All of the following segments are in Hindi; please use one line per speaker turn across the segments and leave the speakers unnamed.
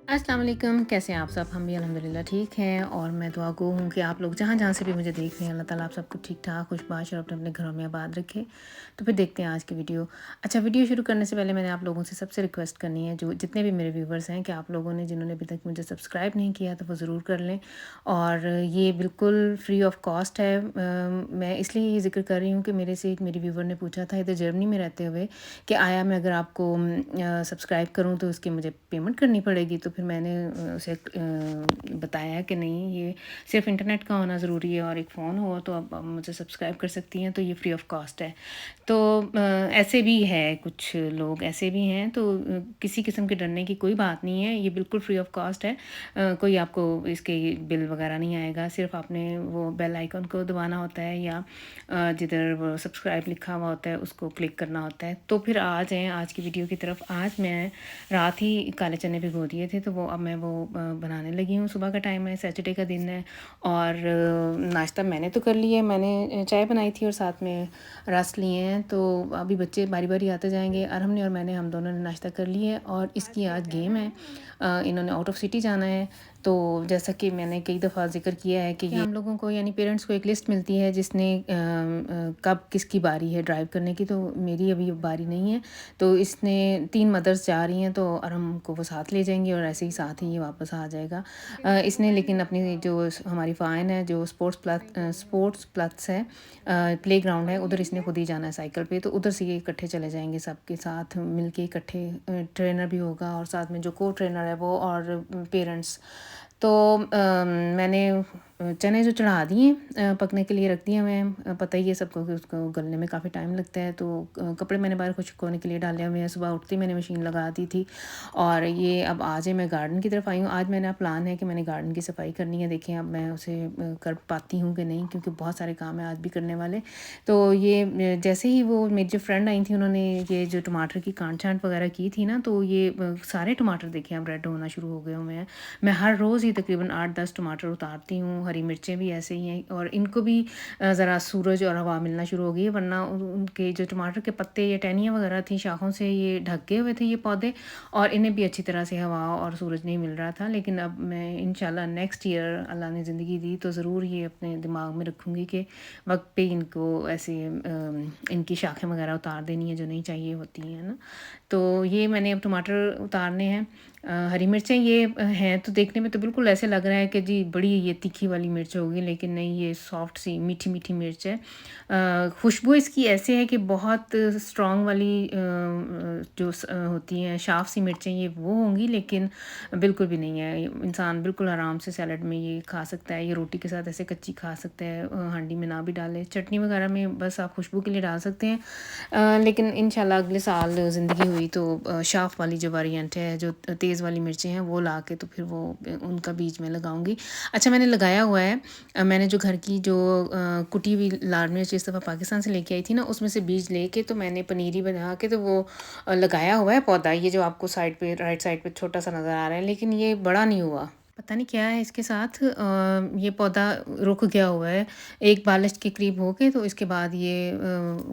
अस्सलाम वालेकुम, कैसे हैं आप सब? हम भी अल्हम्दुलिल्लाह ठीक हैं और मैं दुआ गो हूँ कि आप लोग जहाँ-जहाँ से भी मुझे देख रहे हैं, अल्लाह ताला आप सबको ठीक-ठाक, खुशबाश और अपने-अपने घरों में आबाद रखे। तो फिर देखते हैं आज की वीडियो। अच्छा, वीडियो शुरू करने से पहले मैंने आप लोगों से सबसे रिक्वेस्ट करनी है, जो जितने भी मेरे व्यूवर्स हैं, कि आप लोगों ने जिन्होंने अभी तक मुझे सब्सक्राइब नहीं किया, तो वो ज़रूर कर लें। और ये बिल्कुल फ्री ऑफ कॉस्ट है। मैं इसलिए ये ज़िक्र कर रही हूँ कि मेरे से एक मेरी व्यूवर ने पूछा था इधर जर्मनी में रहते हुए कि आया मैं अगर आपको सब्सक्राइब करूँ तो उसकी मुझे पेमेंट करनी पड़ेगी। तो फिर मैंने उसे बताया कि नहीं, ये सिर्फ इंटरनेट का होना ज़रूरी है और एक फ़ोन हो तो आप मुझे सब्सक्राइब कर सकती हैं, तो ये फ्री ऑफ कॉस्ट है। तो ऐसे भी है, कुछ लोग ऐसे भी हैं, तो किसी किस्म के डरने की कोई बात नहीं है, ये बिल्कुल फ्री ऑफ कॉस्ट है। कोई आपको इसके बिल वगैरह नहीं आएगा, सिर्फ आपने वो बेल आइकन को दबाना होता है या जिधर वो सब्सक्राइब लिखा हुआ होता है उसको क्लिक करना होता है। तो फिर आ जाएँ आज की वीडियो की तरफ। आज मैं रात ही काले चने भिगो दिए थे, तो वो अब मैं वो बनाने लगी हूँ। सुबह का टाइम है, सैटरडे का दिन है और नाश्ता मैंने तो कर लिया है। मैंने चाय बनाई थी और साथ में रस लिए हैं। तो अभी बच्चे बारी-बारी आते जाएँगे। अरहम ने और मैंने, हम दोनों ने नाश्ता कर लिया है और इसकी आज गेम है। इन्होंने आउट ऑफ सिटी जाना है। तो जैसा कि मैंने कई दफ़ा ज़िक्र किया है कि ये हम लोगों को यानी पेरेंट्स को एक लिस्ट मिलती है जिसने कब किसकी बारी है ड्राइव करने की, तो मेरी अभी बारी नहीं है। तो इसने 3 मदर्स जा रही हैं, तो अरहम को वो साथ ले जाएँगी और ऐसे ही साथ ही ये वापस आ जाएगा। इसने लेकिन अपनी जो हमारी फ़ाइन है, जो स्पोर्ट्स प्लस है, प्लेग्राउंड है, उधर इसने खुद ही जाना है साइकिल पे। तो उधर से ये इकट्ठे चले जाएँगे, सबके साथ मिलके इकट्ठे। ट्रेनर भी होगा और साथ में जो को ट्रेनर है वो और पेरेंट्स। तो मैंने चने जो चढ़ा दिए, पकने के लिए रख दिए हुए हैं। पता ही है सबको कि उसको गलने में काफ़ी टाइम लगता है। तो कपड़े मैंने बाहर खुश्क होने के लिए डाले हुए हैं। सुबह उठते ही मैंने मशीन लगा दी थी और ये अब आज मैं गार्डन की तरफ आई हूँ। आज मेरा प्लान है कि मैंने गार्डन की सफाई करनी है। देखें अब मैं उसे कर पाती हूँ कि नहीं, क्योंकि बहुत सारे काम है आज भी करने वाले। तो ये जैसे ही वो मेरी जो फ्रेंड आई थी, उन्होंने ये जो टमाटर की काट छांट वगैरह की थी ना, तो ये सारे टमाटर देखें अब रेड होना शुरू हो गए हुए हैं। मैं हर रोज़ ही तकरीबन 8-10 टमाटर उतारती हूँ। हरी मिर्चें भी ऐसे ही हैं और इनको भी ज़रा सूरज और हवा मिलना शुरू हो गई है, वरना उनके जो टमाटर के पत्ते या टहनियाँ वगैरह थी, शाखों से ये ढके हुए थे ये पौधे, और इन्हें भी अच्छी तरह से हवा और सूरज नहीं मिल रहा था। लेकिन अब मैं इंशाल्लाह नेक्स्ट ईयर, अल्लाह ने ज़िंदगी दी तो ज़रूर ये अपने दिमाग में रखूँगी कि वक्त पे इनको ऐसे इनकी शाखें वगैरह उतार देनी है जो नहीं चाहिए होती हैं ना। तो ये मैंने अब टमाटर उतारने हैं। हरी मिर्चें ये हैं, तो देखने में तो बिल्कुल ऐसे लग रहा है कि जी बड़ी ये तीखी वाली मिर्च होगी, लेकिन नहीं, ये सॉफ्ट सी मीठी मीठी मिर्च है। खुशबू इसकी ऐसे है कि बहुत स्ट्रॉन्ग वाली जो होती हैं शार्प सी मिर्चें, ये वो होंगी, लेकिन बिल्कुल भी नहीं है। इंसान बिल्कुल आराम से सैलड में ये खा सकता है, ये रोटी के साथ ऐसे कच्ची खा सकता है, हांडी में ना भी डाले, चटनी वगैरह में बस आप खुशबू के लिए डाल सकते हैं। लेकिन इंशाल्लाह अगले साल ज़िंदगी हुई तो शार्प वाली जो वेरिएंट है, जो तेज़ वाली मिर्चें हैं, वो ला के तो फिर वो उनका बीज मैं लगाऊंगी। अच्छा, मैंने लगाया हुआ है। मैंने जो घर की जो कुटी हुई लाल मिर्च इस दफ़ा पाकिस्तान से लेके आई थी ना, उसमें से बीज लेके तो मैंने पनीरी बना के तो वो लगाया हुआ है पौधा। ये जो आपको साइड पे, राइट साइड पे छोटा सा नज़र आ रहा है, लेकिन ये बड़ा नहीं हुआ। पता नहीं क्या है इसके साथ। ये पौधा रुक गया हुआ है एक बालिश के करीब होके, तो इसके बाद ये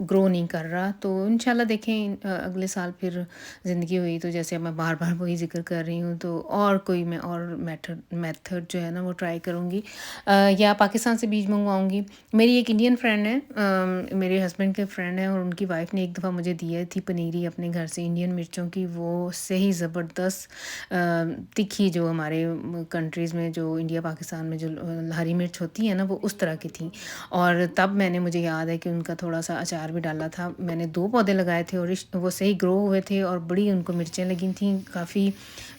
ग्रो नहीं कर रहा। तो इंशाल्लाह देखें, अगले साल फिर ज़िंदगी हुई तो, जैसे मैं बार बार वही जिक्र कर रही हूँ, तो और कोई मैं और मेथड जो है ना वो ट्राई करूँगी, या पाकिस्तान से बीज मंगवाऊँगी। मेरी एक इंडियन फ्रेंड है, मेरे हस्बैंड के फ्रेंड है, और उनकी वाइफ ने एक दफ़ा मुझे दी थी पनीरी अपने घर से इंडियन मिर्चों की। वो सही ज़बरदस्त तीखी, जो हमारे कंट्रीज़ में जो इंडिया पाकिस्तान में जो हरी मिर्च होती है ना, वो उस तरह की थी। और तब मैंने, मुझे याद है कि उनका थोड़ा सा अचार भी डाला था। मैंने 2 पौधे लगाए थे और वो सही ग्रो हुए थे और बड़ी उनको मिर्चें लगी थी, काफ़ी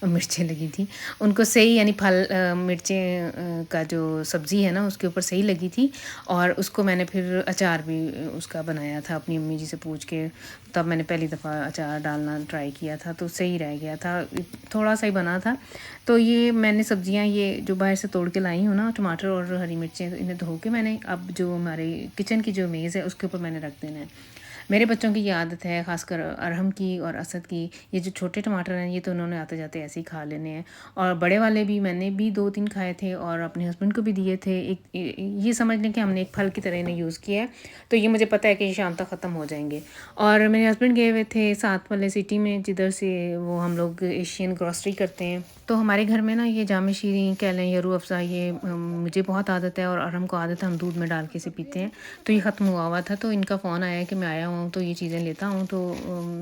मिर्चें लगी थी उनको सही, यानी फल मिर्चें का जो सब्ज़ी है ना उसके ऊपर सही लगी थी। और उसको मैंने फिर अचार भी उसका बनाया था अपनी अम्मी जी से पूछ के। तब मैंने पहली दफ़ा अचार डालना ट्राई किया था, तो सही रह गया था, थोड़ा सा ही बना था। तो ये मैंने सब्जियां ये जो बाहर से तोड़ के लाई हूँ ना, टमाटर और हरी मिर्चें, इन्हें धो के मैंने अब जो हमारे किचन की जो मेज़ है उसके ऊपर मैंने रख देना है। मेरे बच्चों की ये आदत है, ख़ासकर अरहम की और असद की। ये जो छोटे टमाटर हैं ये तो उन्होंने आते जाते ऐसे ही खा लेने हैं, और बड़े वाले भी मैंने भी 2-3 खाए थे और अपने हस्बैंड को भी दिए थे। एक ये समझ लें कि हमने एक फल की तरह इन्हें यूज़ किया है, तो ये मुझे पता है कि ये शाम तक ख़त्म हो जाएंगे। और मेरे हस्बैंड गए हुए थे साथ वाले सिटी में, जिधर से वो हम लोग एशियन ग्रॉसरी करते हैं। तो हमारे घर में ना ये जाम शीरी कह लें या रूह अफ़ज़ा, ये मुझे बहुत आदत है और अरहम को आदत है, हम दूध में डाल के इसे पीते हैं। तो ये ख़त्म हुआ हुआ था, तो इनका फ़ोन आया कि मैं आया हुआ हूँ तो ये चीज़ें लेता हूँ। तो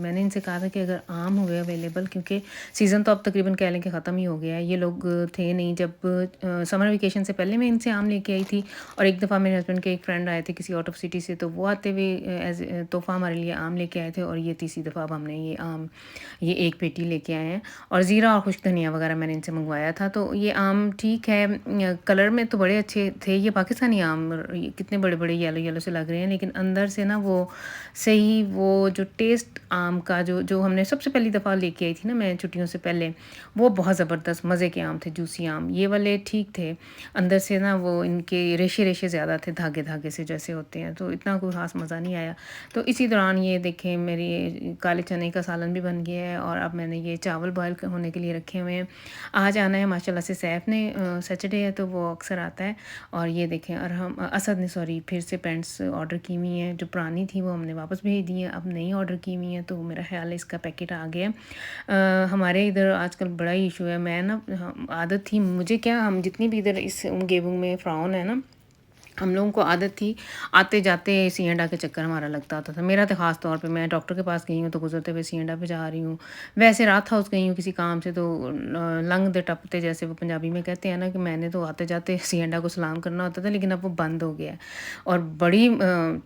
मैंने इनसे कहा था कि अगर आम हुए अवेलेबल, क्योंकि सीज़न तो अब तकरीबन कह लें कि ख़त्म ही हो गया है। ये लोग थे नहीं जब समर वेकेशन से पहले मैं इनसे आम लेके आई थी, और एक दफ़ा मेरे हस्बैंड के एक फ्रेंड आए थे किसी आउट ऑफ सिटी से, तो वो आते हुए एज़ तोहफ़ा हमारे लिए आम लेके आए थे, और ये तीसरी दफ़ा अब हमने ये आम, ये एक पेटी लेके आए हैं। और ज़ीरा और खुश्क धनिया वगैरह मैंने इनसे मंगवाया था। तो ये आम ठीक है, कलर में तो बड़े अच्छे थे। ये पाकिस्तानी आम ये कितने बड़े बड़े येलो येलो से लग रहे हैं, लेकिन अंदर से ना वो सही वो जो टेस्ट आम का जो जो हमने सबसे पहली दफ़ा लेके आई थी ना मैं छुट्टियों से पहले, वो बहुत ज़बरदस्त मज़े के आम थे, जूसी आम। ये वाले ठीक थे, अंदर से ना वो इनके रेशे रेशे ज़्यादा थे, धागे धागे से जैसे होते हैं, तो इतना कोई ख़ास मज़ा नहीं आया। तो इसी दौरान ये देखें मेरी काले चने का सालन भी बन गया है, और अब मैंने ये चावल बॉयल होने के लिए रखे हुए हैं। आज आना है माशाल्लाह से सैफ़ ने, सैटरडे है तो वो अक्सर आता है। और ये देखें, और हम असद ने सॉरी फिर से पैंट्स ऑर्डर की हुई हैं, जो पुरानी थी वो हमने वापस भेज दी हैं, अब नई ऑर्डर की हुई हैं, तो मेरा ख़्याल है इसका पैकेट आ गया। हमारे इधर आजकल बड़ा ही इशू है। मैं ना आदत थी मुझे, क्या हम जितनी भी इधर इस गेबुंग में फ़्राउन है ना, हम लोगों को आदत थी आते-जाते सी-एंड-आ के चक्कर हमारा लगता होता था। मेरा तो ख़ास तौर पे, मैं डॉक्टर के पास गई हूँ तो गुज़रते हुए सी-एंड-आ पे जा रही हूँ। वैसे रात हाउस गई हूँ किसी काम से, तो लंघते टपते जैसे वो पंजाबी में कहते हैं ना, कि मैंने तो आते-जाते सी-एंड-आ को सलाम करना होता था, लेकिन अब वो बंद हो गया है। और बड़ी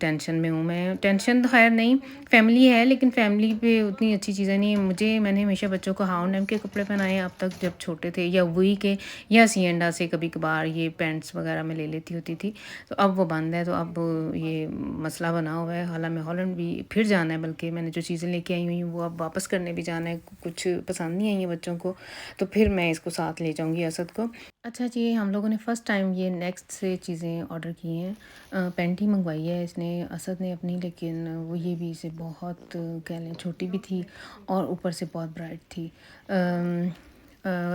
टेंशन में हूँ मैं। टेंशन तो ख़ैर नहीं, फैमिली है, लेकिन फैमिली पे उतनी अच्छी चीज़ें नहीं हैं। मैंने हमेशा बच्चों को H&M के कपड़े पहनाए अब तक, जब छोटे थे, या वही के, या सी-एंड-आ से कभी-कभार ये पैंट्स वग़ैरह मैं ले लेती होती थी। तो अब वो बंद है, तो अब ये मसला बना हुआ है। हालांकि हॉलैंड भी फिर जाना है, बल्कि मैंने जो चीज़ें लेके आई हुई हूँ वो अब वापस करने भी जाना है। कुछ पसंद नहीं आई है बच्चों को, तो फिर मैं इसको साथ ले जाऊँगी असद को। अच्छा जी, हम लोगों ने फ़र्स्ट टाइम ये नेक्स्ट से चीज़ें ऑर्डर की हैं। पैंट ही मंगवाई है इसने, असद ने अपनी, लेकिन वो ये भी इसे बहुत कह लें छोटी भी थी, और ऊपर से बहुत ब्राइट थी।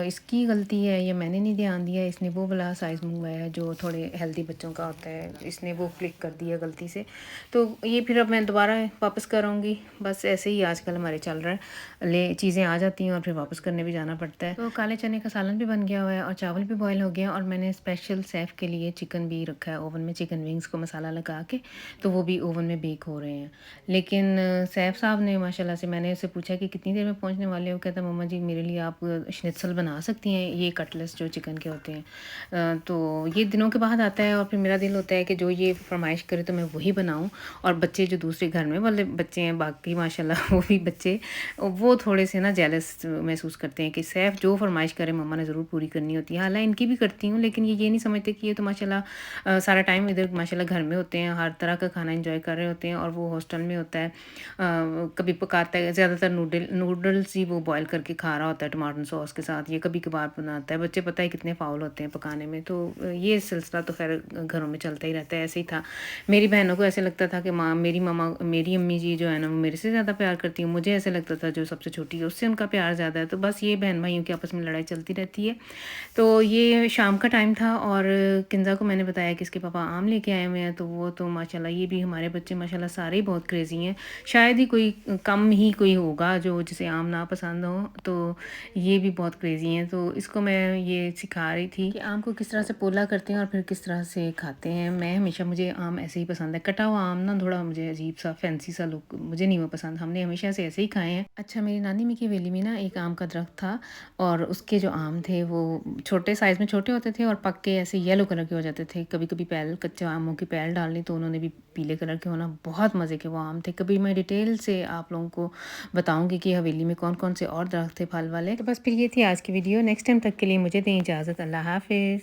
इसकी गलती है या मैंने नहीं ध्यान दिया, इसने वो वाला साइज़ मंगवाया है जो थोड़े हेल्दी बच्चों का होता है, इसने वो क्लिक कर दिया गलती से। तो ये फिर अब मैं दोबारा वापस कराऊंगी। बस ऐसे ही आजकल हमारे चल रहा है, ले चीज़ें आ जाती हैं और फिर वापस करने भी जाना पड़ता है। तो काले चने का सालन भी बन गया हुआ है और चावल भी बॉयल हो गया, और मैंने स्पेशल सैफ़ के लिए चिकन भी रखा है ओवन में, चिकन विंग्स को मसाला लगा के, तो वो भी ओवन में बेक हो रहे हैं। लेकिन सैफ़ साहब ने माशाल्लाह से, मैंने उससे पूछा कि कितनी देर में पहुंचने वाले हो, कहता मम्मा जी मेरे लिए आप शनित्सल बना सकती हैं, ये कटलेट्स जो चिकन के होते हैं। तो ये दिनों के बाद आता है, और फिर मेरा दिल होता है कि जो ये फरमाइश करे तो मैं वही बनाऊं। और बच्चे जो दूसरे घर में वाले बच्चे हैं बाकी माशाल्लाह वो भी बच्चे, वो थोड़े से ना जेलस महसूस करते हैं कि सैफ़ जो फरमाइश करे मम्मा ने ज़रूर पूरी करनी होती है। हालांकि इनकी भी करती हूँ, लेकिन ये नहीं समझते कि ये तो माशाल्लाह सारा टाइम इधर माशाल्लाह घर में होते हैं, हर तरह का खाना एंजॉय कर रहे होते हैं, और वो हॉस्टल में होता है। कभी पकाता है, ज़्यादातर नूडल्स ही वो बॉयल करके खा रहा होता है टमाटर सॉस के साथ, ये कभी कभार बनाता है। बच्चे पता है कितने फाउल होते हैं पकाने में, तो ये सिलसिला तो खैर घरों में चलता ही रहता है। ऐसे ही था, मेरी बहनों को ऐसे लगता था कि मेरी अम्मी जी जो है ना वो मेरे से ज़्यादा प्यार करती है, मुझे ऐसे लगता था जो सबसे छोटी है उससे उनका प्यार ज़्यादा है। तो बस ये बहन भाइयों की आपस में लड़ाई चलती रहती है। तो ये शाम का टाइम था, और किंजा को मैंने बताया कि इसके पापा आम लेके आए हुए हैं, तो वो तो माशाल्लाह, ये भी हमारे बच्चे माशाल्लाह सारे ही बहुत क्रेज़ी हैं। शायद ही कोई कम ही कोई होगा जो जिसे आम ना पसंद हो, तो ये भी बहुत क्रेज़ी हैं। तो इसको मैं ये सिखा रही थी कि आम को किस तरह से पोला करते हैं और फिर किस तरह से खाते हैं। मैं हमेशा, मुझे आम ऐसे ही पसंद है, कटा हुआ आम ना थोड़ा मुझे अजीब सा फैंसी सा लुक मुझे नहीं वो पसंद, हमने हमेशा से ऐसे ही खाए हैं। अच्छा, मेरी नानी मी की हवेली में ना एक आम का दरख्त था, और उसके जो आम थे वो छोटे साइज़ में छोटे होते थे, और पक के ऐसे येलो कलर के हो जाते थे। कभी कभी पैल कच्चे आमों की पैल डालनी तो उन्होंने भी पीले कलर के होना, बहुत मज़े के वो आम थे। कभी मैं डिटेल से आप लोगों को बताऊंगी कि हवेली में कौन कौन से और दरख्त थे फल वाले। तो बस फिर ये थी आज की वीडियो। नेक्स्ट टाइम तक के लिए मुझे दें इजाज़त। अल्लाह हाफिज़।